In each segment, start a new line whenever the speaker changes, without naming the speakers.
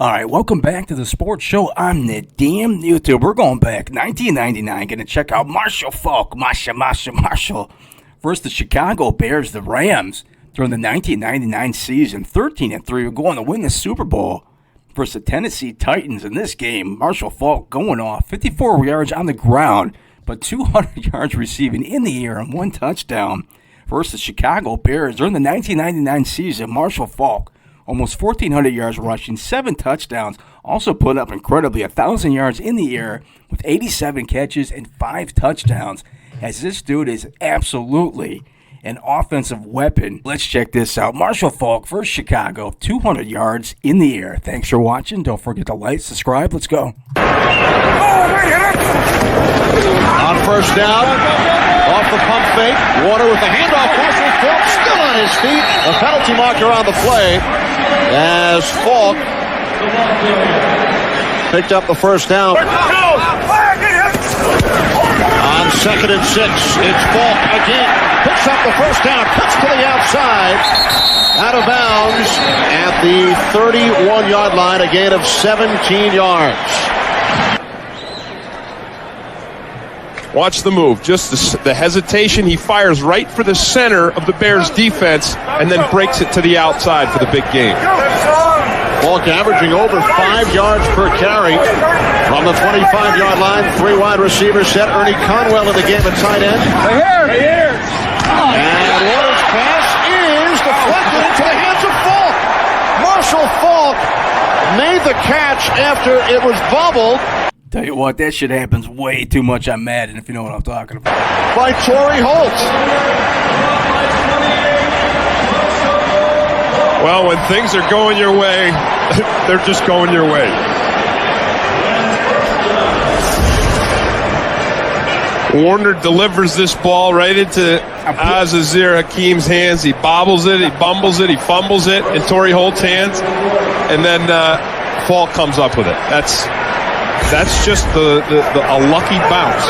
All right, welcome back to the sports show. I'm the damn YouTube. We're going back 1999. Going to check out Marshall Faulk, Marshall. Versus the Chicago Bears, the Rams, during the 1999 season. 13-3. We're going to win the Super Bowl versus the Tennessee Titans. In this game, Marshall Faulk going off 54 yards on the ground, but 200 yards receiving in the air and 1 touchdown. Versus the Chicago Bears during the 1999 season, Marshall Faulk, almost 1,400 yards rushing, 7 touchdowns, also put up incredibly 1,000 yards in the air with 87 catches and 5 touchdowns, as this dude is absolutely an offensive weapon. Let's check this out. Marshall Faulk versus Chicago, 200 yards in the air. Thanks for watching. Don't forget to like, subscribe. Let's go.
On first down, off the pump fake, Warner with the handoff, Marshall Faulk still on his feet. A penalty marker on the play as Faulk picked up the first down. On 2nd and 6, it's Faulk again. Picks up the first down, cuts to the outside. Out of bounds at the 31-yard line, a gain of 17 yards.
Watch the move, just the hesitation. He fires right for the center of the Bears defense and then breaks it to the outside for the big game.
Faulk averaging over 5 yards per carry from the 25-yard line. 3 wide receivers set. Ernie Conwell in the game at tight end.
Right here.
And Warner's pass is deflected into the hands of Faulk. Marshall Faulk made the catch after it was bobbled.
Tell you what, that shit happens way too much on Madden, if you know what I'm talking about.
By Torrey Holt.
Well, when things are going your way, they're just going your way. Warner delivers this ball right into Azazir Hakeem's hands. He bobbles it, he bumbles it, he fumbles it in Torrey Holt's hands, and then Faulk comes up with it. That's just a lucky bounce.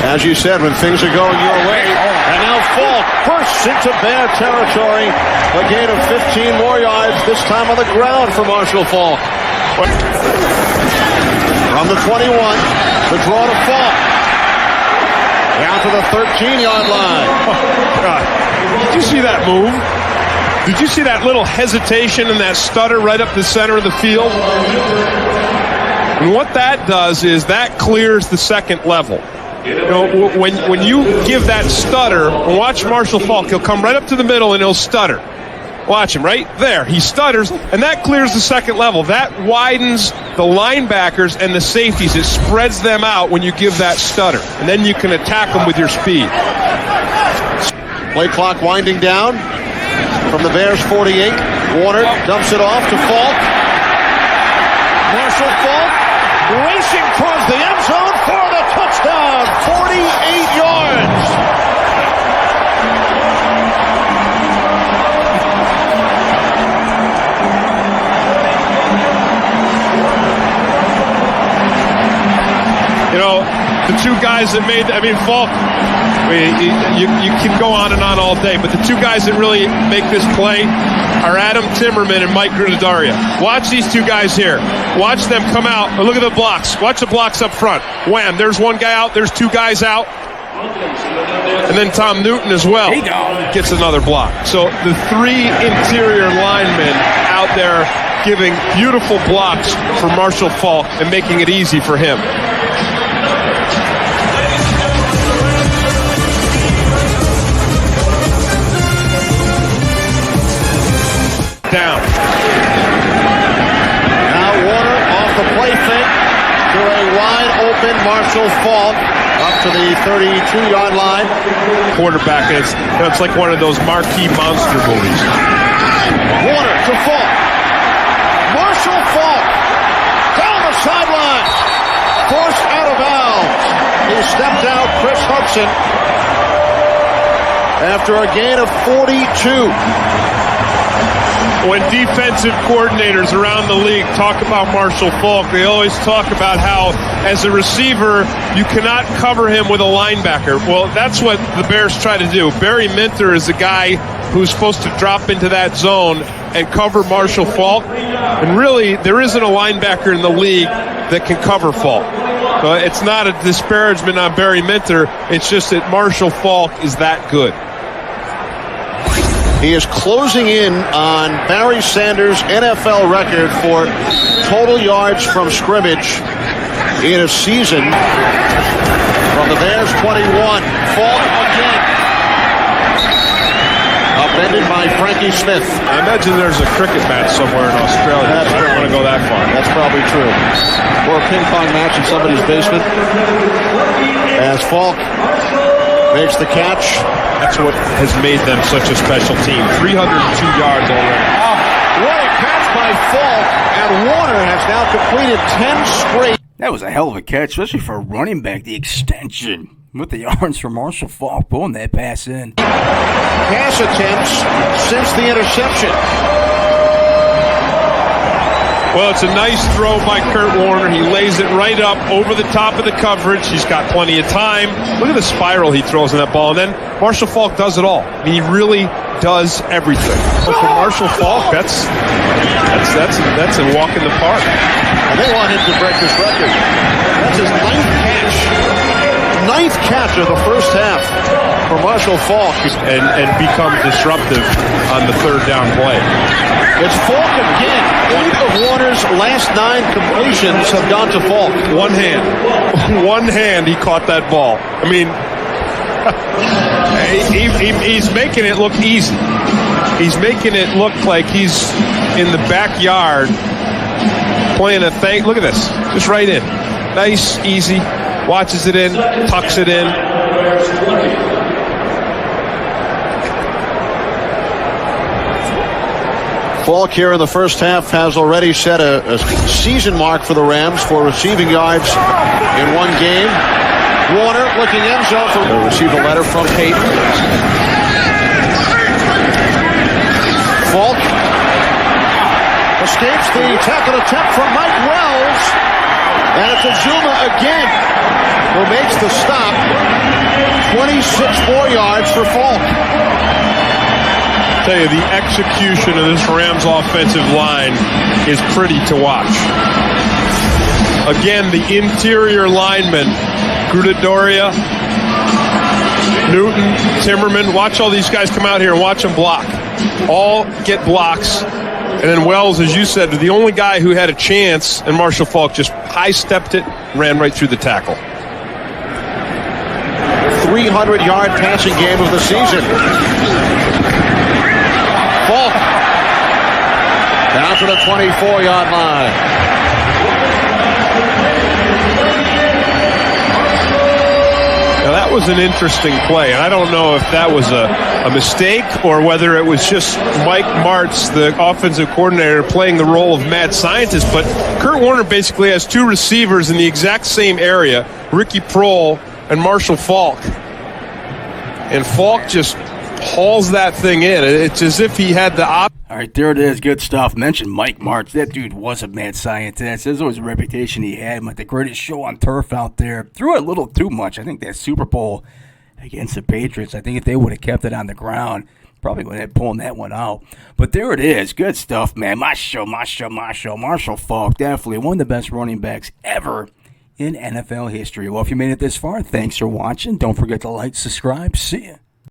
As you said, when things are going your way, and now Faulk bursts into Bear territory. A gain of 15 more yards, this time on the ground for Marshall Faulk. From the 21, the draw to Faulk. Down to the 13-yard line.
Oh, God. Did you see that move? Did you see that little hesitation and that stutter right up the center of the field? And what that does is that clears the second level. You know, when you give that stutter, watch Marshall Faulk, he'll come right up to the middle and he'll stutter. Watch him right there. He stutters, and that clears the second level. That widens the linebackers and the safeties. It spreads them out when you give that stutter. And then you can attack them with your speed.
Play clock winding down from the Bears 48. Warner dumps it off to Faulk. Marshall Faulk racing towards the end zone for the touchdown. 48 yards.
You know, the two guys that made, Faulk, you can go on and on all day, but the two guys that really make this play are Adam Timmerman and Mike Grunadaria. Watch these two guys here. Watch them come out. Look at the blocks. Watch the blocks up front. Wham, there's one guy out, there's two guys out. And then Tom Newton as well gets another block. So the 3 interior linemen out there giving beautiful blocks for Marshall Faulk and making it easy for him. Down.
Now Warner off the play fake to a wide open Marshall Faulk up to the 32-yard line.
Quarterback, it's like one of those marquee monster movies.
Warner to Faulk. Marshall Faulk down the sideline. Forced out of bounds. He stepped out Chris Hudson after a gain of 42.
When defensive coordinators around the league talk about Marshall Faulk, they always talk about how, as a receiver, you cannot cover him with a linebacker. Well, that's what the Bears try to do. Barry Minter is a guy who's supposed to drop into that zone and cover Marshall Faulk. And really, there isn't a linebacker in the league that can cover Faulk. It's not a disparagement on Barry Minter. It's just that Marshall Faulk is that good.
He is closing in on Barry Sanders' NFL record for total yards from scrimmage in a season. From the Bears 21, Faulk again. Upended by Frankie Smith.
I imagine there's a cricket match somewhere in Australia. I don't want to go that far.
That's probably true. Or a ping pong match in somebody's basement. As Faulk makes the catch.
That's what has made them such a special team. 302 yards already.
Oh, what a catch by Faulk. And Warner has now completed 10 straight.
That was a hell of a catch, especially for a running back. The extension with the arms for Marshall Faulk, pulling that pass in.
Pass attempts since the interception.
Well, it's a nice throw by Kurt Warner. He lays it right up over the top of the coverage. He's got plenty of time. Look at the spiral he throws in that ball. And then Marshall Faulk does it all. I mean, he really does everything. But for Marshall Faulk, that's a walk in the park.
And they want him to break this record. That's his ninth catch. Ninth catch of the first half for Marshall Faulk.
And become disruptive on the third down play.
It's Faulk again. 8 of Warner's last 9 completions have gone to Faulk.
One hand he caught that ball. I mean, he's making it look easy. He's making it look like he's in the backyard playing a thing. Look at this. Just right in. Nice, easy. Watches it in, tucks it in.
Faulk here in the first half has already set a season mark for the Rams for receiving yards in one game. Warner looking end zone to receive a letter from Peyton. Faulk escapes the tackle attempt from Mike Wells. And it's Azuma again who makes the stop. 26 more yards for Faulk.
Tell you, the execution of this Rams offensive line is pretty to watch. Again, the interior linemen, Grudadoria, Newton, Timmerman, watch all these guys come out here and watch them block. All get blocks. And then Wells, as you said, the only guy who had a chance, and Marshall Faulk just high-stepped it, ran right through the tackle.
300-yard passing game of the season. Faulk down to the 24-yard line.
Now that was an interesting play, and I don't know if that was a mistake or whether it was just Mike Martz, the offensive coordinator, playing the role of mad scientist. But Kurt Warner basically has 2 receivers in the exact same area, Ricky Prohl and Marshall Faulk. And Faulk just hauls that thing in. It's as if he had the option.
All right, there it is. Good stuff. Mentioned Mike Martz. That dude was a mad scientist. There's always a reputation he had. Like the greatest show on turf out there. Threw it a little too much. I think that Super Bowl against the Patriots, I think if they would have kept it on the ground, probably would have pulling that one out. But there it is. Good stuff, man. Marshall Faulk. Definitely one of the best running backs ever in NFL history. Well, if you made it this far, thanks for watching. Don't forget to like, subscribe. See ya.